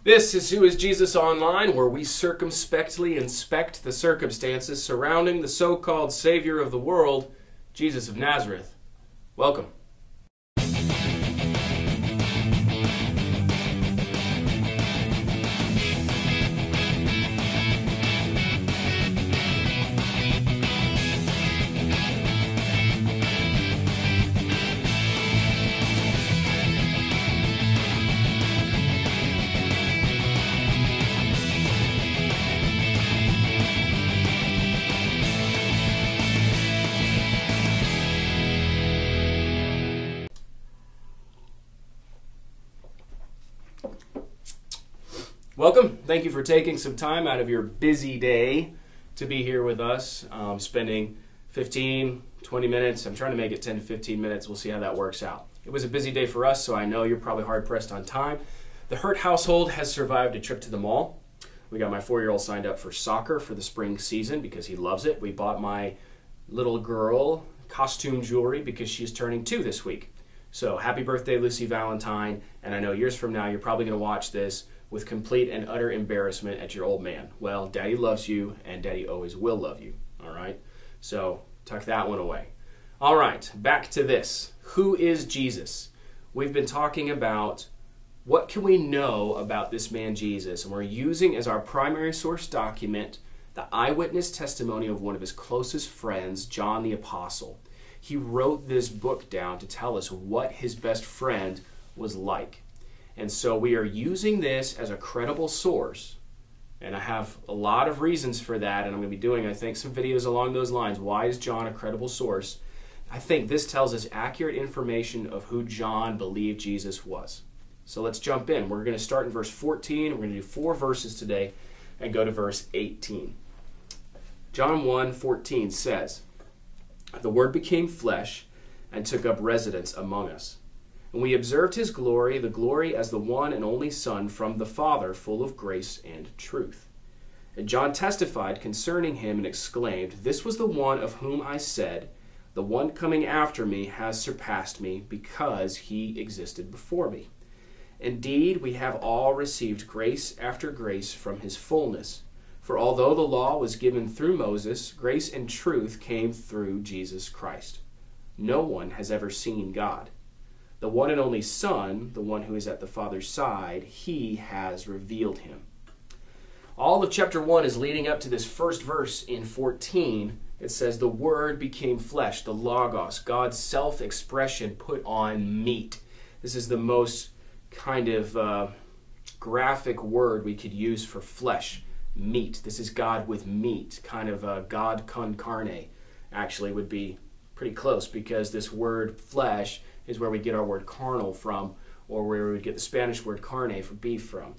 This is Who is Jesus Online, where we circumspectly inspect the circumstances surrounding the so-called Savior of the world, Jesus of Nazareth. Welcome. Welcome. Thank you for taking some time out of your busy day to be here with us, spending 15, 20 minutes. I'm trying to make it 10 to 15 minutes. We'll see how that works out. It was a busy day for us, so I know you're probably hard-pressed on time. The Hurt household has survived a trip to the mall. We got my 4-year-old signed up for soccer for the spring season because he loves it. We bought my little girl costume jewelry because she's turning 2 this week. So happy birthday, Lucy Valentine. And I know years from now, you're probably going to watch this with complete and utter embarrassment at your old man. Well, Daddy loves you, and Daddy always will love you, all right? So tuck that one away. All right, back to this. Who is Jesus? We've been talking about what can we know about this man Jesus, and we're using as our primary source document the eyewitness testimony of one of his closest friends, John the Apostle. He wrote this book down to tell us what his best friend was like. And so we are using this as a credible source, and I have a lot of reasons for that, and I'm going to be doing, I think, some videos along those lines. Why is John a credible source? I think this tells us accurate information of who John believed Jesus was. So let's jump in. We're going to start in verse 14. We're going to do 4 verses today and go to verse 18. John 1:14 says, "The Word became flesh and took up residence among us. And we observed his glory, the glory as the one and only Son from the Father, full of grace and truth. And John testified concerning him and exclaimed, 'This was the one of whom I said, the one coming after me has surpassed me, because he existed before me. Indeed, we have all received grace after grace from his fullness. For although the law was given through Moses, grace and truth came through Jesus Christ. No one has ever seen God. The one and only Son, the one who is at the Father's side, he has revealed him.'" All of chapter 1 is leading up to this first verse in 14. It says, "The Word became flesh," the Logos, God's self-expression put on meat. This is the most kind of graphic word we could use for flesh, meat. This is God with meat, kind of God Con Carne, actually would be pretty close, because this word flesh is where we get our word carnal from, or where we get the Spanish word carne for beef from.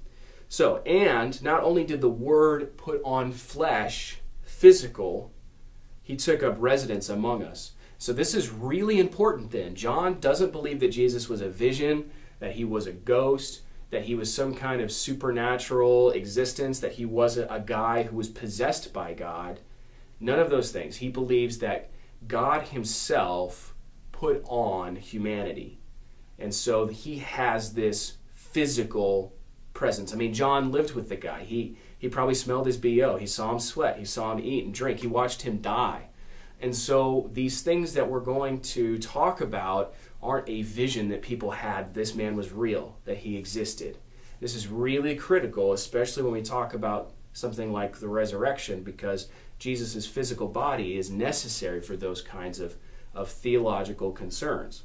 So, and not only did the Word put on flesh, physical, he took up residence among us. So this is really important then. John doesn't believe that Jesus was a vision, that he was a ghost, that he was some kind of supernatural existence, that he wasn't a guy who was possessed by God. None of those things. He believes that God himself put on humanity. And so he has this physical presence. I mean, John lived with the guy. He probably smelled his BO. He saw him sweat. He saw him eat and drink. He watched him die. And so these things that we're going to talk about aren't a vision that people had. This man was real, that he existed. This is really critical, especially when we talk about something like the resurrection, because Jesus' physical body is necessary for those kinds of theological concerns.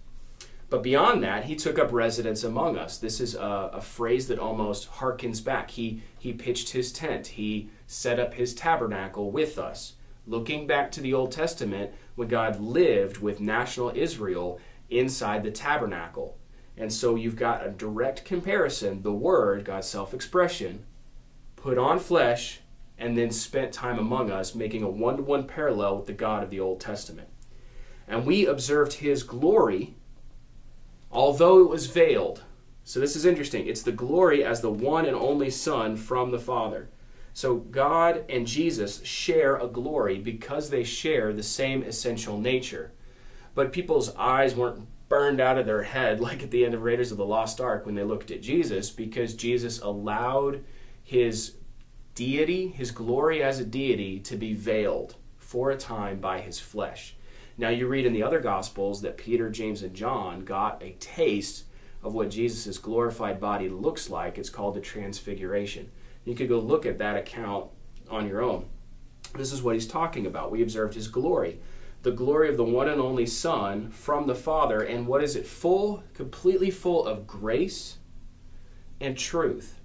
But beyond that, he took up residence among us. This is a phrase that almost harkens back. He pitched his tent. He set up his tabernacle with us, looking back to the Old Testament when God lived with national Israel inside the tabernacle. And so you've got a direct comparison. The Word, God's self-expression, put on flesh and then spent time among us, making a one-to-one parallel with the God of the Old Testament. And we observed his glory, although it was veiled. So this is interesting. It's the glory as the one and only Son from the Father. So God and Jesus share a glory because they share the same essential nature. But people's eyes weren't burned out of their head, like at the end of Raiders of the Lost Ark when they looked at Jesus, because Jesus allowed his deity, his glory as a deity, to be veiled for a time by his flesh. Now you read in the other Gospels that Peter, James, and John got a taste of what Jesus' glorified body looks like. It's called the Transfiguration. You could go look at that account on your own. This is what he's talking about. We observed his glory, the glory of the one and only Son from the Father. And what is it? Full, completely full of grace and truth.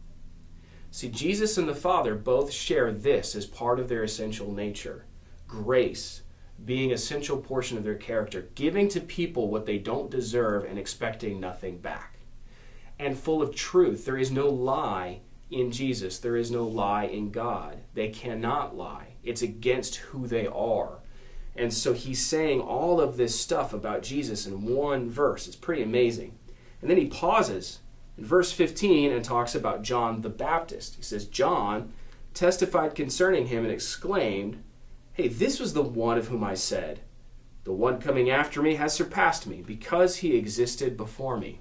See, Jesus and the Father both share this as part of their essential nature. Grace being an essential portion of their character, giving to people what they don't deserve and expecting nothing back. And full of truth. There is no lie in Jesus. There is no lie in God. They cannot lie. It's against who they are. And so he's saying all of this stuff about Jesus in one verse. It's pretty amazing. And then he pauses in verse 15 and talks about John the Baptist. He says, John testified concerning him and exclaimed, hey, this was the one of whom I said, the one coming after me has surpassed me because he existed before me.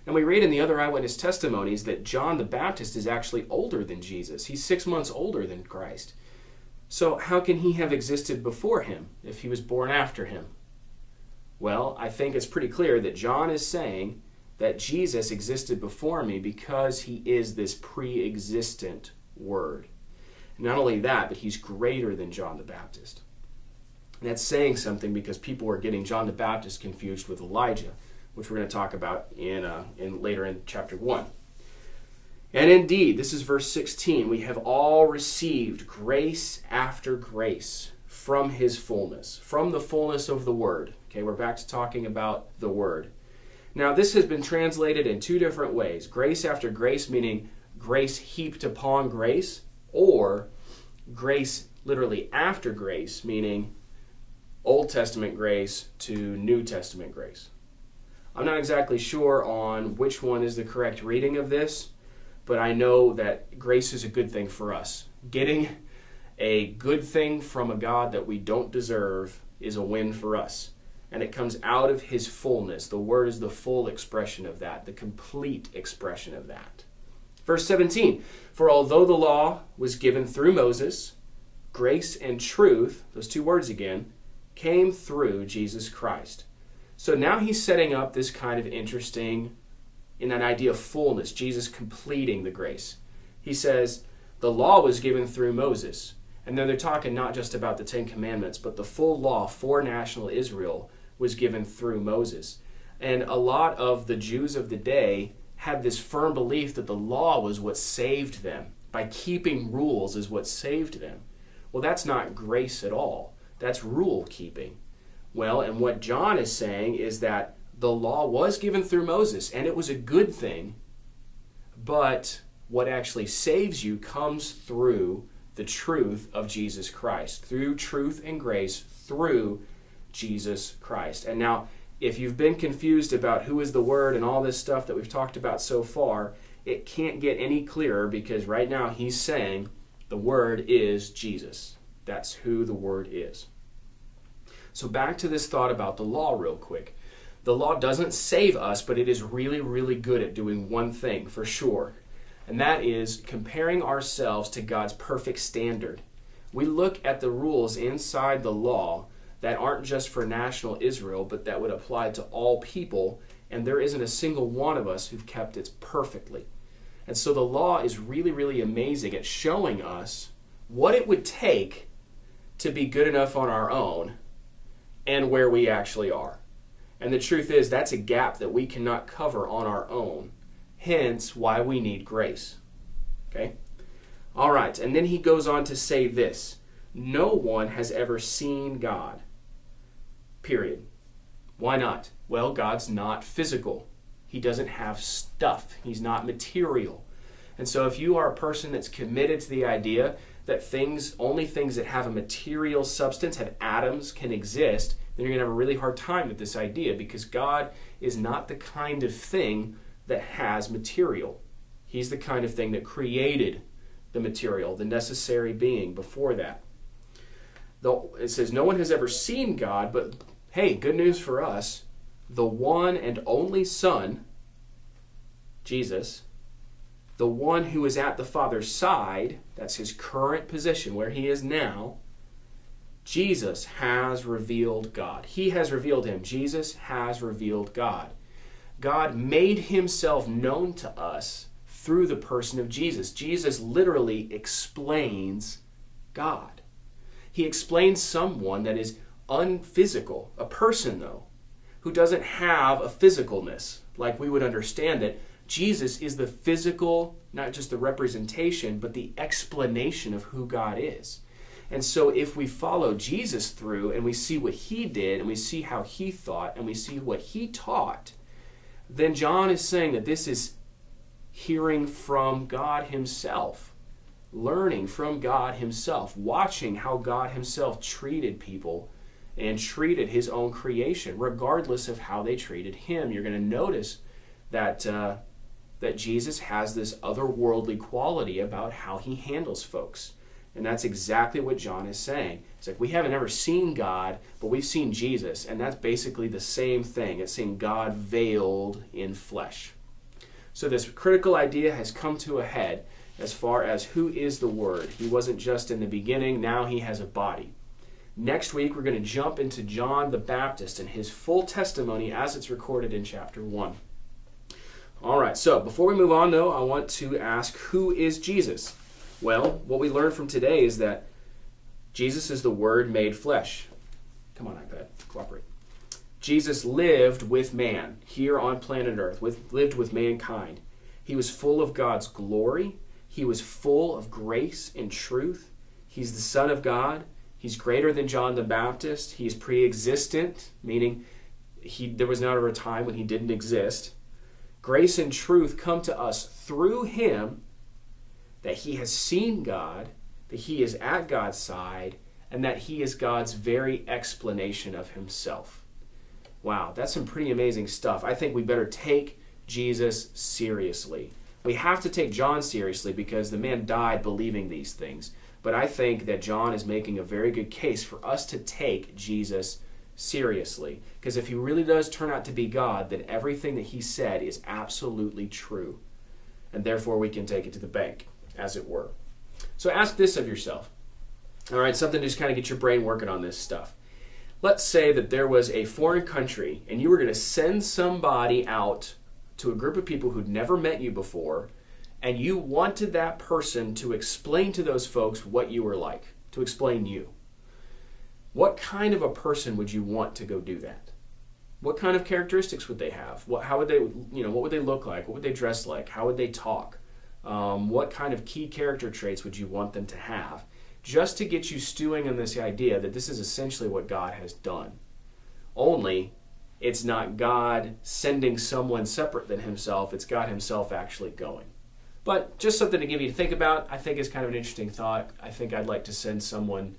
And we read in the other eyewitness testimonies that John the Baptist is actually older than Jesus. He's 6 months older than Christ. So how can he have existed before him if he was born after him? Well, I think it's pretty clear that John is saying that Jesus existed before me because he is this pre-existent Word. Not only that, but he's greater than John the Baptist. And that's saying something because people are getting John the Baptist confused with Elijah, which we're going to talk about later in chapter 1. And indeed, this is verse 16, we have all received grace after grace from his fullness, from the fullness of the Word. Okay, we're back to talking about the Word. Now, this has been translated in two different ways. Grace after grace, meaning grace heaped upon grace, or grace literally after grace, meaning Old Testament grace to New Testament grace. I'm not exactly sure on which one is the correct reading of this, but I know that grace is a good thing for us. Getting a good thing from a God that we don't deserve is a win for us. And it comes out of his fullness. The Word is the full expression of that, the complete expression of that. Verse 17, for although the law was given through Moses, grace and truth, those two words again, came through Jesus Christ. So now he's setting up this kind of interesting, in that idea of fullness, Jesus completing the grace. He says, the law was given through Moses. And then they're talking not just about the Ten Commandments, but the full law for national Israel was given through Moses. And a lot of the Jews of the day had this firm belief that the law was what saved them. By keeping rules is what saved them. Well, that's not grace at all. That's rule keeping. Well, and what John is saying is that the law was given through Moses, and it was a good thing, but what actually saves you comes through the truth of Jesus Christ, through truth and grace, through Jesus Christ. And now, if you've been confused about who is the Word and all this stuff that we've talked about so far, it can't get any clearer because right now he's saying the Word is Jesus. That's who the Word is. So back to this thought about the law real quick. The law doesn't save us, but it is really, really good at doing one thing for sure. And that is comparing ourselves to God's perfect standard. We look at the rules inside the law that aren't just for national Israel, but that would apply to all people, and there isn't a single one of us who've kept it perfectly. And so the law is really, really amazing at showing us what it would take to be good enough on our own and where we actually are. And the truth is, that's a gap that we cannot cover on our own, hence why we need grace. Okay? All right, and then he goes on to say this, no one has ever seen God. Period. Why not? Well, God's not physical. He doesn't have stuff. He's not material. And so if you are a person that's committed to the idea that only things that have a material substance, have atoms, can exist, then you're going to have a really hard time with this idea because God is not the kind of thing that has material. He's the kind of thing that created the material, the necessary being before that. Though it says no one has ever seen God, but hey, good news for us. the one and only Son, Jesus, the one who is at the Father's side, that's his current position where he is now, Jesus has revealed God. He has revealed him. Jesus has revealed God. God made himself known to us through the person of Jesus. Jesus literally explains God. He explains someone that is unphysical, a person though, who doesn't have a physicalness like we would understand it. Jesus is the physical, not just the representation, but the explanation of who God is. And so if we follow Jesus through and we see what he did and we see how he thought and we see what he taught, then John is saying that this is hearing from God himself, learning from God himself, watching how God himself treated people and treated his own creation, regardless of how they treated him. You're going to notice that that Jesus has this otherworldly quality about how he handles folks. And that's exactly what John is saying. It's like we haven't ever seen God, but we've seen Jesus. And that's basically the same thing. It's seeing God veiled in flesh. So this critical idea has come to a head as far as who is the Word. He wasn't just in the beginning, now he has a body. Next week we're going to jump into John the Baptist and his full testimony as it's recorded in chapter 1. All right, so before we move on, though, I want to ask, who is Jesus? Well, what we learned from today is that Jesus is the Word made flesh. Come on, iPad, cooperate. Jesus lived with man here on planet Earth, lived with mankind. He was full of God's glory. He was full of grace and truth. He's the Son of God. He's greater than John the Baptist. He's pre-existent, meaning there was never a time when he didn't exist. Grace and truth come to us through him, that he has seen God, that he is at God's side, and that he is God's very explanation of himself. Wow, that's some pretty amazing stuff. I think we better take Jesus seriously. We have to take John seriously because the man died believing these things. But I think that John is making a very good case for us to take Jesus seriously. Because if he really does turn out to be God, then everything that he said is absolutely true. And therefore we can take it to the bank, as it were. So ask this of yourself. All right, something to just kind of get your brain working on this stuff. Let's say that there was a foreign country and you were going to send somebody out to a group of people who'd never met you before, and you wanted that person to explain to those folks what you were like, to explain you. What kind of a person would you want to go do that? What kind of characteristics would they have? How would they, what would they look like? What would they dress like? How would they talk? What kind of key character traits would you want them to have? Just to get you stewing on this idea that this is essentially what God has done. Only it's not God sending someone separate than himself, it's God himself actually going. But just something to give you to think about. I think it's kind of an interesting thought. I think I'd like to send someone,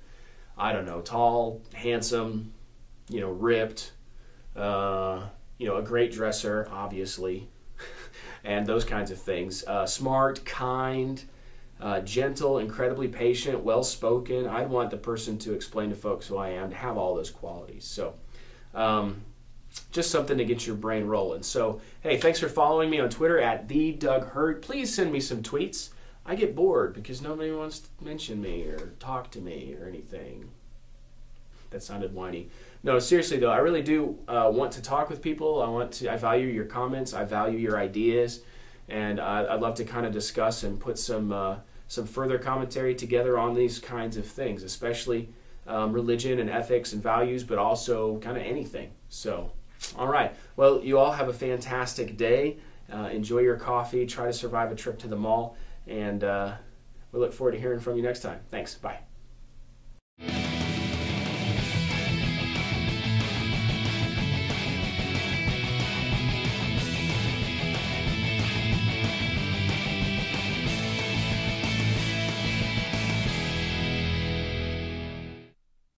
I don't know, tall, handsome, ripped, a great dresser, obviously, and those kinds of things. Smart, kind, gentle, incredibly patient, well-spoken. I'd want the person to explain to folks who I am, to have all those qualities. So just something to get your brain rolling. So, hey, thanks for following me on Twitter at @TheDougHurt. Please send me some tweets. I get bored because nobody wants to mention me or talk to me or anything. That sounded whiny. No, seriously though, I really do want to talk with people. I value your comments. I value your ideas, and I'd love to kind of discuss and put some further commentary together on these kinds of things, especially religion and ethics and values, but also kind of anything. So, all right. Well, you all have a fantastic day. Enjoy your coffee. Try to survive a trip to the mall, and we look forward to hearing from you next time. Thanks. Bye.